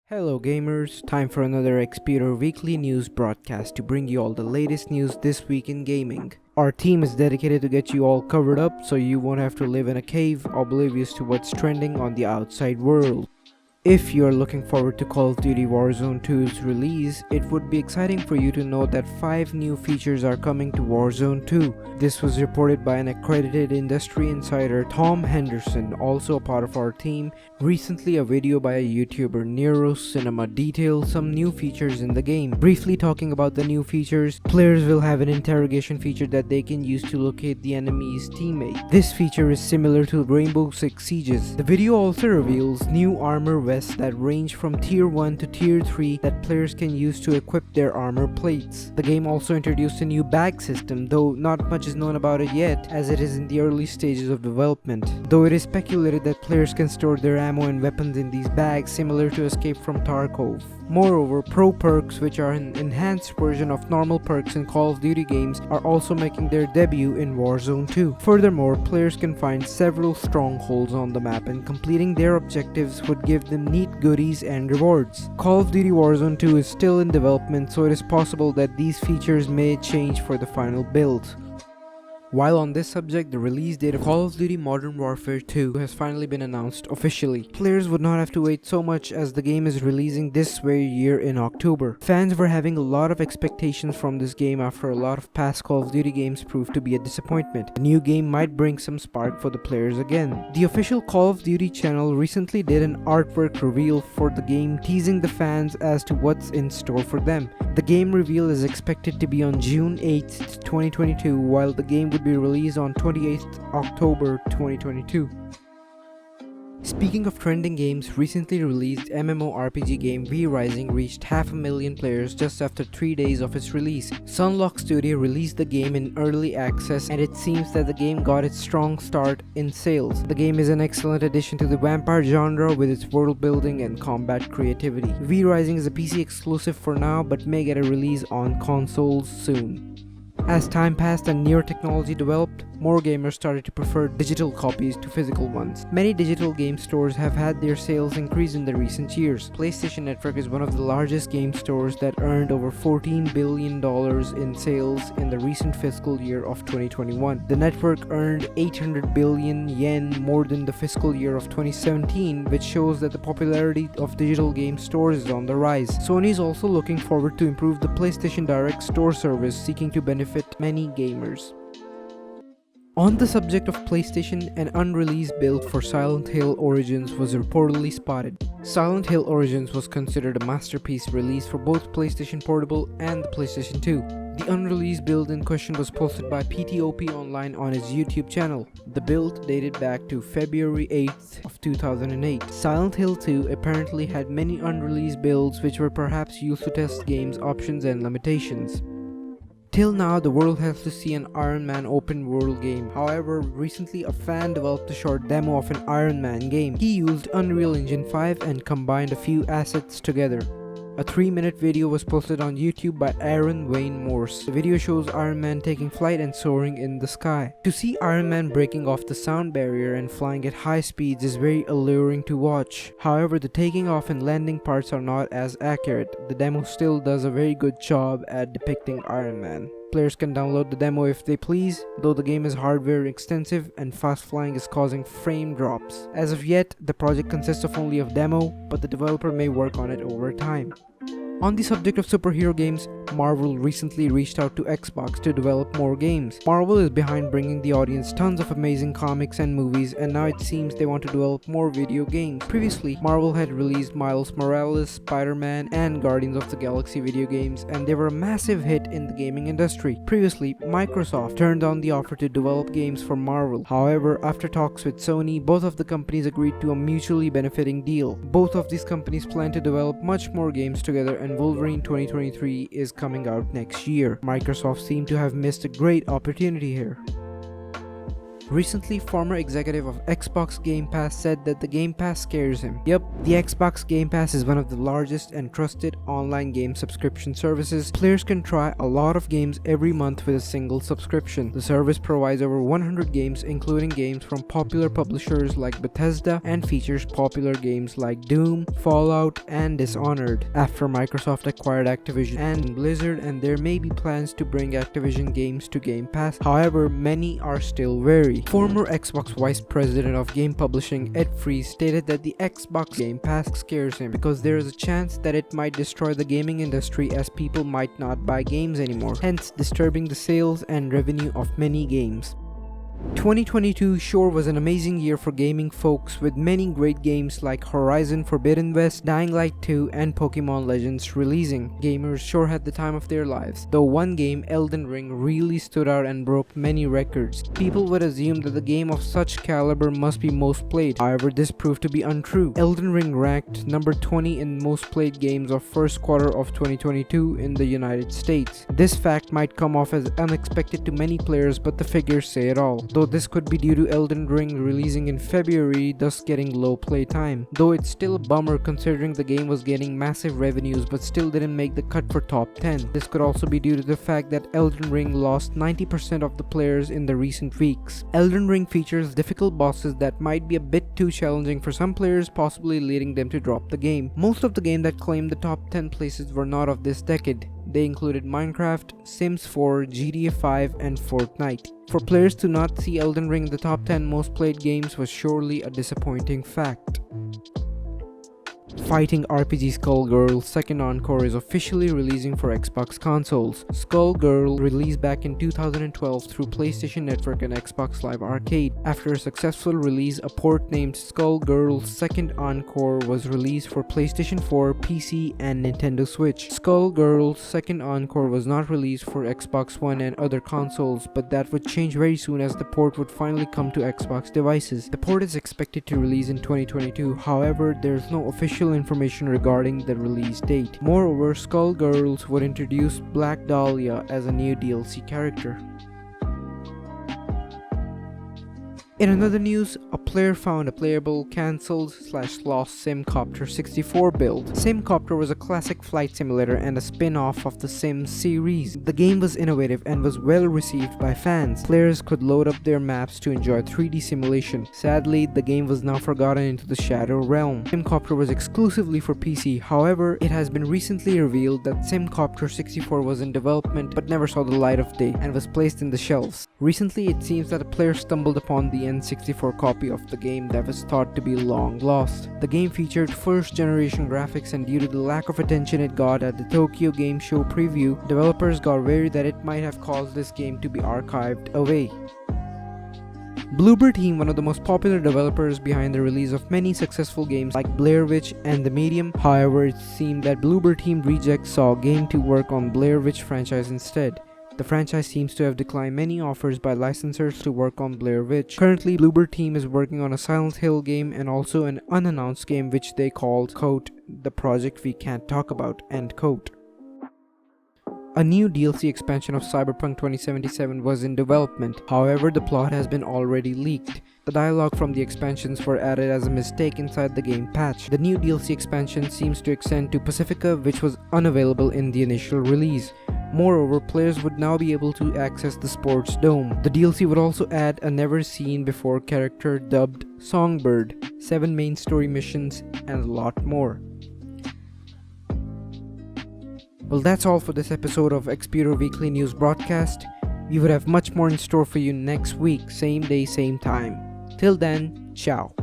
Hello gamers, time for another eXputer weekly news broadcast to bring you all the latest news this week in gaming. Our team is dedicated to get you all covered up so you won't have to live in a cave oblivious to what's trending on the outside world. If you're looking forward to Call of Duty Warzone 2's release, it would be exciting for you to know that 5 new features are coming to Warzone 2. This was reported by an accredited industry insider, Tom Henderson, also a part of our team. Recently, a video by a YouTuber, Nero Cinema, detailed some new features in the game. Briefly talking about the new features, players will have an interrogation feature that they can use to locate the enemy's teammate. This feature is similar to Rainbow Six Siege's. The video also reveals new armor vests that range from tier 1 to tier 3 that players can use to equip their armor plates. The game also introduced a new bag system, though not much is known about it yet as it is in the early stages of development. Though it is speculated that players can store their ammo and weapons in these bags similar to Escape from Tarkov. Moreover, pro perks, which are an enhanced version of normal perks in Call of Duty games, are also making their debut in Warzone 2. Furthermore, players can find several strongholds on the map and completing their objectives would give them neat goodies and rewards. Call of Duty Warzone 2 is still in development, so it is possible that these features may change for the final build. While on this subject, the release date of Call of Duty Modern Warfare 2 has finally been announced officially. Players would not have to wait so much as the game is releasing this very year in October. Fans were having a lot of expectations from this game after a lot of past Call of Duty games proved to be a disappointment. The new game might bring some spark for the players again. The official Call of Duty channel recently did an artwork reveal for the game, teasing the fans as to what's in store for them. The game reveal is expected to be on June 8th, 2022, while the game would be released on 28th October 2022. Speaking of trending games, recently released MMORPG game V-Rising reached 500,000 players just after 3 days of its release. Stunlock Studios released the game in early access and it seems that the game got its strong start in sales. The game is an excellent addition to the vampire genre with its world building and combat creativity. V-Rising is a PC exclusive for now but may get a release on consoles soon. As time passed and newer technology developed, more gamers started to prefer digital copies to physical ones. Many digital game stores have had their sales increase in the recent years. PlayStation Network is one of the largest game stores that earned over $14 billion in sales in the recent fiscal year of 2021. The network earned 800 billion yen more than the fiscal year of 2017, which shows that the popularity of digital game stores is on the rise. Sony is also looking forward to improve the PlayStation Direct store service, seeking to benefit many gamers. On the subject of PlayStation, an unreleased build for Silent Hill Origins was reportedly spotted. Silent Hill Origins was considered a masterpiece release for both PlayStation Portable and the PlayStation 2. The unreleased build in question was posted by PTOP Online on his YouTube channel. The build dated back to February 8th of 2008. Silent Hill 2 apparently had many unreleased builds which were perhaps used to test game's options and limitations. Till now, the world has to see an Iron Man open world game. However, recently a fan developed a short demo of an Iron Man game. He used Unreal Engine 5 and combined a few assets together. A 3-minute video was posted on YouTube by Aaron Wayne Morse. The video shows Iron Man taking flight and soaring in the sky. To see Iron Man breaking off the sound barrier and flying at high speeds is very alluring to watch. However, the taking off and landing parts are not as accurate. The demo still does a very good job at depicting Iron Man. Players can download the demo if they please, though the game is hardware extensive and fast flying is causing frame drops. As of yet, the project consists of only a demo, but the developer may work on it over time. On the subject of superhero games, Marvel recently reached out to Xbox to develop more games. Marvel is behind bringing the audience tons of amazing comics and movies, and now it seems they want to develop more video games. Previously, Marvel had released Miles Morales, Spider-Man, and Guardians of the Galaxy video games, and they were a massive hit in the gaming industry. Previously, Microsoft turned down the offer to develop games for Marvel. However, after talks with Sony, both of the companies agreed to a mutually benefiting deal. Both of these companies plan to develop much more games together, and Wolverine 2023 is coming out next year. Microsoft seemed to have missed a great opportunity here. Recently, former executive of Xbox Game Pass said that the Game Pass scares him. Yep, the Xbox Game Pass is one of the largest and trusted online game subscription services. Players can try a lot of games every month with a single subscription. The service provides over 100 games, including games from popular publishers like Bethesda, and features popular games like Doom, Fallout, and Dishonored. After Microsoft acquired Activision and Blizzard, and there may be plans to bring Activision games to Game Pass, however, many are still wary. Former Xbox Vice President of Game Publishing Ed Fries stated that the Xbox Game Pass scares him because there is a chance that it might destroy the gaming industry as people might not buy games anymore, hence disturbing the sales and revenue of many games. 2022 sure was an amazing year for gaming folks, with many great games like Horizon Forbidden West, Dying Light 2, and Pokemon Legends releasing. Gamers sure had the time of their lives, though one game, Elden Ring, really stood out and broke many records. People would assume that the game of such caliber must be most played, however this proved to be untrue. Elden Ring ranked number 20 in most played games of first quarter of 2022 in the United States. This fact might come off as unexpected to many players, but the figures say it all. Though this could be due to Elden Ring releasing in February, thus getting low play time. Though it's still a bummer considering the game was getting massive revenues but still didn't make the cut for top 10. This could also be due to the fact that Elden Ring lost 90% of the players in the recent weeks. Elden Ring features difficult bosses that might be a bit too challenging for some players, possibly leading them to drop the game. Most of the games that claimed the top 10 places were not of this decade. They included Minecraft, Sims 4, GTA 5, and Fortnite. For players to not see Elden Ring in the top 10 most played games was surely a disappointing fact. Fighting RPG Skullgirls Second Encore is officially releasing for Xbox consoles. Skullgirl released back in 2012 through PlayStation Network and Xbox Live Arcade. After a successful release, a port named Skullgirls Second Encore was released for PlayStation 4, PC, and Nintendo Switch. Skullgirls Second Encore was not released for Xbox One and other consoles, but that would change very soon as the port would finally come to Xbox devices. The port is expected to release in 2022, however, there is no official information regarding the release date. Moreover, Skullgirls would introduce Black Dahlia as a new DLC character. In another news, a player found a playable cancelled/lost Samecopter 64 build. Samecopter was a classic flight simulator and a spin-off of the Sims series. The game was innovative and was well received by fans. Players could load up their maps to enjoy 3D simulation. Sadly, the game was now forgotten into the shadow realm. Samecopter was exclusively for PC, however, it has been recently revealed that Samecopter 64 was in development but never saw the light of day and was placed in the shelves. Recently, it seems that a player stumbled upon the N64 copy of the game that was thought to be long lost. The game featured first generation graphics, and due to the lack of attention it got at the Tokyo Game Show preview, developers got worried that it might have caused this game to be archived away. Blooper Team, one of the most popular developers behind the release of many successful games like Blair Witch and The Medium, however, it seemed that Blooper Team rejects saw a game to work on Blair Witch franchise instead. The franchise seems to have declined many offers by licensors to work on Blair Witch. Currently, Blooper Team is working on a Silent Hill game and also an unannounced game which they called, quote, the project we can't talk about, end quote. A new DLC expansion of Cyberpunk 2077 was in development, however the plot has been already leaked. The dialogue from the expansions were added as a mistake inside the game patch. The new DLC expansion seems to extend to Pacifica, which was unavailable in the initial release. Moreover, players would now be able to access the Sports Dome. The DLC would also add a never-seen-before character dubbed Songbird, 7 main story missions, and a lot more. Well, that's all for this episode of eXputer Weekly News Broadcast. We would have much more in store for you next week, same day, same time. Till then, ciao.